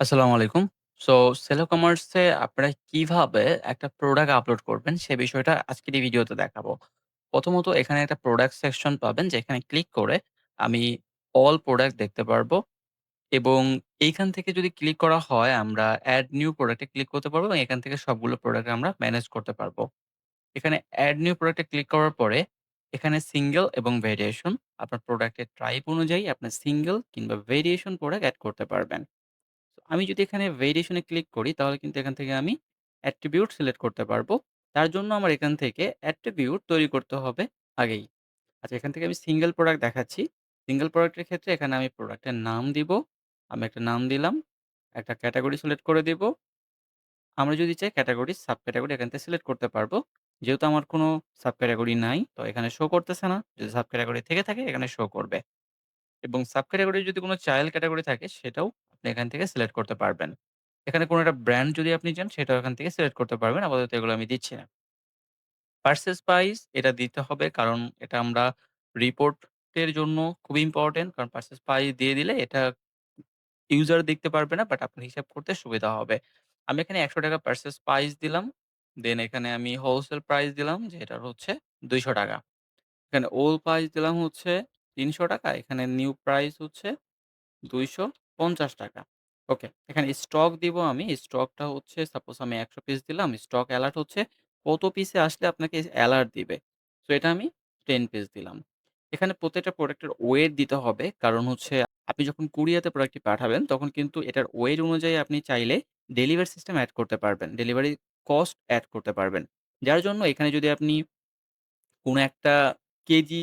আসসালামু আলাইকুম। So Cello কমার্সে আপনারা কিভাবে একটা প্রোডাক্ট আপলোড করবেন সে বিষয়টা আজকের এই ভিডিওতে দেখাবো। প্রথমত এখানে একটা প্রোডাক্ট সেকশন পাবেন যেখানে ক্লিক করে আমি অল প্রোডাক্ট দেখতে পারবো এবং এইখান থেকে যদি ক্লিক করা হয় আমরা এড নিউ প্রোডাক্ট এ ক্লিক করতে পারবো এবং এখান থেকে সবগুলো প্রোডাক্ট আমরা ম্যানেজ করতে পারবো। এখানে এড নিউ প্রোডাক্ট এ ক্লিক করার পরে এখানে সিঙ্গেল এবং ভেরিয়েশন আপনার প্রোডাক্টের টাইপ অনুযায়ী আপনার সিঙ্গেল কিংবা ভেরিয়েশন প্রোডাক্ট এড করতে পারবেন। আমি যদি এখানে ভেরিয়েশন এ ক্লিক করি তাহলে কিন্তু এখান থেকে আমি অ্যাট্রিবিউট সিলেক্ট করতে পারবো। তার জন্য আমার এখান থেকে অ্যাট্রিবিউট তৈরি করতে হবে আগেই। আচ্ছা এখান থেকে আমি সিঙ্গেল প্রোডাক্ট দেখাচ্ছি। সিঙ্গেল প্রোডাক্টের ক্ষেত্রে এখানে আমি প্রোডাক্টের নাম দিব। আমি একটা নাম দিলাম। একটা ক্যাটেগরি সিলেক্ট করে দিব। আমরা যদি চাই ক্যাটেগরি, সাব ক্যাটেগরি এখান থেকে সিলেক্ট করতে পারবো। যেহেতু আমার কোনো সাব ক্যাটেগরি নাই, তো এখানে শো করতেছে না। যদি সাব ক্যাটেগরি থেকে থাকে এখানে শো করবে। এবং সাব ক্যাটেগরি যদি কোনো চাইল্ড ক্যাটেগরি থাকে সেটাও আপনি এখান থেকে সিলেক্ট করতে পারবেন। এখানে কোনো একটা ব্র্যান্ড যদি আপনি চান সেটাও এখান থেকে সিলেক্ট করতে পারবেন। আপাতত এগুলো আমি দিচ্ছি না। পারচেজ প্রাইস এটা দিতে হবে কারণ এটা আমরা রিপোর্টের জন্য খুবই ইম্পোর্টেন্ট। কারণ পারচেজ প্রাইস দিয়ে দিলে এটা ইউজার দেখতে পারবে না বাট আপনার হিসাব করতে সুবিধা হবে। আমি এখানে ৳১০০ পারচেজ প্রাইস দিলাম। দেন এখানে আমি হোলসেল প্রাইস দিলাম যেটার হচ্ছে ৳২০০। এখানে ওল্ড প্রাইস দিলাম হচ্ছে ৳৩০০। এখানে নিউ প্রাইস হচ্ছে ৳২৫০। ওকে। এখানে স্টক দিব আমি। স্টকটা হচ্ছে সাপোজ আমি ১০০ পিস দিলাম। স্টক এলার্ট হচ্ছে কত পিসে আসলে আপনাকে এলার্ট দিবে। সো এটা আমি 10 পিস দিলাম। এখানে প্রত্যেকটা প্রোডাক্টের ওয়েট দিতে হবে। কারণ হচ্ছে আপনি যখন কুরিয়াতে প্রোডাক্টটি পাঠাবেন তখন কিন্তু এটার ওয়েট অনুযায়ী আপনি চাইলে ডেলিভারি সিস্টেম এড করতে পারবেন। ডেলিভারি কস্ট এড করতে পারবেন। যার জন্য এখানে যদি আপনি কোন একটা কেজি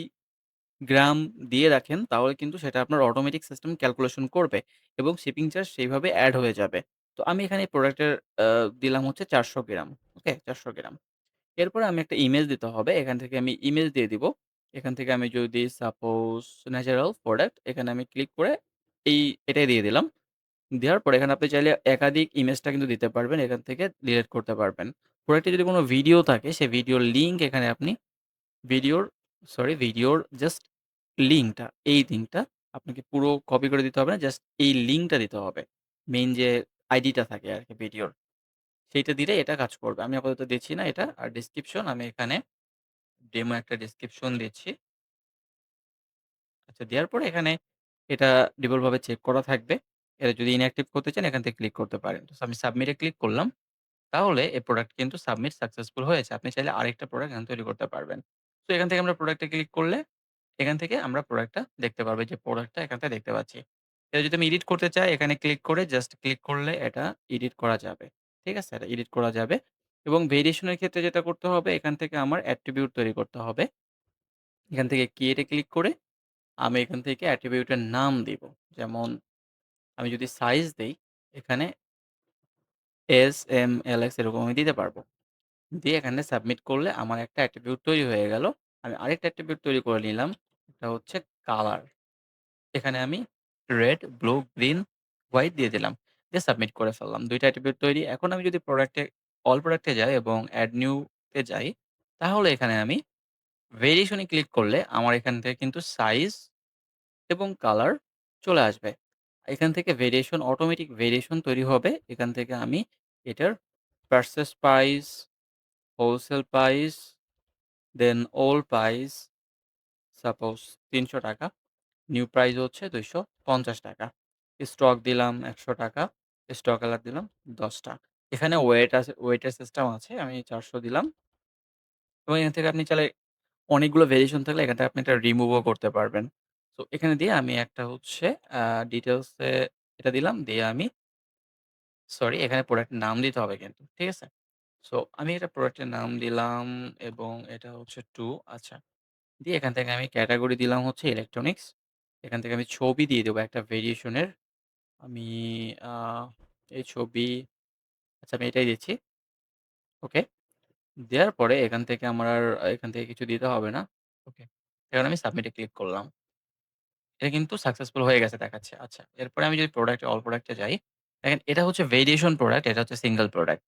গ্রাম দিয়ে রাখেন, তাহলে কিন্তু সেটা আপনার অটোমেটিক সিস্টেম ক্যালকুলেশন করবে এবং শিপিং চার্জ সেইভাবে এড হয়ে যাবে। তো আমি এখানে প্রোডাক্টের আ দিলাম হচ্ছে ৪০০ গ্রাম। ওকে? ৪০০ গ্রাম। এরপরে আমি একটা ইমেজ দিতে হবে। এখান থেকে আমি ইমেজ দিয়ে দিব। এখান থেকে আমি যদি সাপোজ ন্যাচারাল প্রোডাক্ট এখানে আমি ক্লিক করে এটাই দিয়ে দিলাম। দেওয়ার পরে এখানে আপনি চাইলে একাধিক ইমেজটা কিন্তু দিতে পারবেন। এখান থেকে ডিলিট করতে পারবেন। প্রোডাক্টে যদি কোন ভিডিও থাকে, সেই ভিডিওর লিঙ্ক এখানে আপনি ভিডিওর ভিডিওর জাস্ট লিঙ্কটা আপনাকে পুরো কপি করে দিতে হবে না। জাস্ট এই লিঙ্কটা দিতে হবে। মেইন যে আইডিটা থাকে আরকি ভিডিওর, সেইটা দিলে এটা কাজ করবে। আমি আপাতত দিচ্ছি না এটা। আর ডেসক্রিপশন আমি এখানে ডেমো একটা ডেসক্রিপশন দিচ্ছি। আচ্ছা দেওয়ার পরে এখানে এটা ডিফল্ট ভাবে চেক করা থাকবে। এটা যদি ইনঅ্যাক্টিভ করতে চান এখান থেকে ক্লিক করতে পারেন। তো আমি সাবমিট এ ক্লিক করলাম। তাহলে এই প্রোডাক্ট কিন্তু সাবমিট সাকসেসফুল হয়েছে। আপনি চাইলে আরেকটা প্রোডাক্ট এখানে তৈরি করতে পারবেন। তো এখান থেকে আমরা প্রোডাক্টে ক্লিক করলে এখান থেকে আমরা প্রোডাক্টটা দেখতে পারবো যে প্রোডাক্টটা এখান থেকে দেখতে পাচ্ছি। এটা যদি আমি এডিট করতে চাই এখানে ক্লিক করে জাস্ট ক্লিক করলে এটা এডিট করা যাবে। ঠিক আছে? এটা এডিট করা যাবে এবং ভেরিয়েশন এর ক্ষেত্রে যেটা করতে হবে এখান থেকে আমার অ্যাট্রিবিউট তৈরি করতে হবে। এখান থেকে ক্রিয়েট এ ক্লিক করে আমি এখান থেকে অ্যাট্রিবিউট এর নাম দিব। যেমন আমি যদি সাইজ দেই এখানে এস, এম, এল, এক্স এরকম আমি দিতে পারব। দিয়ে এখানে সাবমিট করলে আমার একটা অ্যাট্রিবিউট তৈরি হয়ে গেল। আমি আরেকটা অ্যাট্রিবিউট তৈরি করে নিলাম। এটা হচ্ছে কালার। এখানে আমি রেড, ব্লু, গ্রিন, হোয়াইট দিয়ে দিলাম। দিয়ে সাবমিট করে ফেললাম। ২ টা অ্যাট্রিবিউট তৈরি। এখন আমি যদি অল প্রোডাক্ট এ যাই এবং এড নিউ তে যাই, তাহলে এখানে আমি ভেরিয়েশন এ ক্লিক করলে আমার এখান থেকে কিন্তু সাইজ এবং কালার চলে আসবে। এখান থেকে অটোমেটিক ভেরিয়েশন তৈরি হবে। এখান থেকে আমি এটার purchase price, wholesale price, then old price suppose ৳৩০০, new price হচ্ছে ৳২৫০। স্টক দিলাম ৳১০০, স্টক এলার্ট দিলাম ১০ টা। এখানে ওয়েটের সিস্টেম আছে। আমি ৪০০ দিলাম এবং এখান থেকে আপনি চাইলে অনেকগুলো ভেরিয়েশন থাকলে এখান থেকে আপনি এটা রিমুভও করতে পারবেন। সো এখানে দিয়ে আমি একটা হচ্ছে আ ডিটেইলস এ এটা দিলাম। দিয়ে আমি এখানে প্রোডাক্টের নাম দিতে হবে কিন্তু। ঠিক আছে? সো আমি এটা প্রোডাক্টের নাম দিলাম এবং এটা হচ্ছে 2 আচ্ছা। দিয়ে এখান থেকে আমি ক্যাটেগরি দিলাম হচ্ছে ইলেকট্রনিক্স। এখান থেকে আমি ছবি দিয়ে দেবো একটা ভেরিয়েশন এর। আমি আ এই ছবি আচ্ছা আমি এটাই দিচ্ছি। ওকে। দেওয়ার পরে এখান থেকে আমার আর এখান থেকে কিছু দিতে হবে না। ওকে। এখন আমি সাবমিট এ ক্লিক করলাম। এটা কিন্তু সাকসেসফুল হয়ে গেছে দেখাচ্ছে। আচ্ছা। এরপরে আমি যদি অল প্রোডাক্ট এ যাই, দেখেন এটা হচ্ছে ভেরিয়েশন প্রোডাক্ট, এটা হচ্ছে সিঙ্গল প্রোডাক্ট।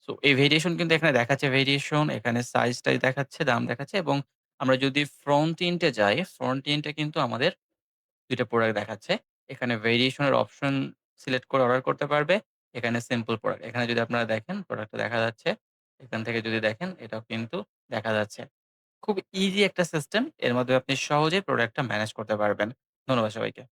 সো এই ভেরিয়েশন কিন্তু এখানে দেখাচ্ছে ভেরিয়েশন, এখানে সাইজটাই দেখাচ্ছে, দাম দেখাচ্ছে এবং আমরা যদি ফ্রন্ট এন্ড এ যাই, ফ্রন্ট এন্ড এ কিন্তু আমাদের ২ টা প্রোডাক্ট দেখাচ্ছে। এখানে ভেরিয়েশন এর অপশন সিলেক্ট করে অর্ডার করতে পারবে। এখানে সিম্পল প্রোডাক্ট। এখানে যদি আপনারা দেখেন প্রোডাক্টটা দেখা যাচ্ছে। এখান থেকে যদি দেখেন এটাও কিন্তু দেখা যাচ্ছে। খুব ইজি একটা সিস্টেম। এর মাধ্যমে আপনি সহজেই প্রোডাক্টটা ম্যানেজ করতে পারবেন। ধন্যবাদ সবাইকে।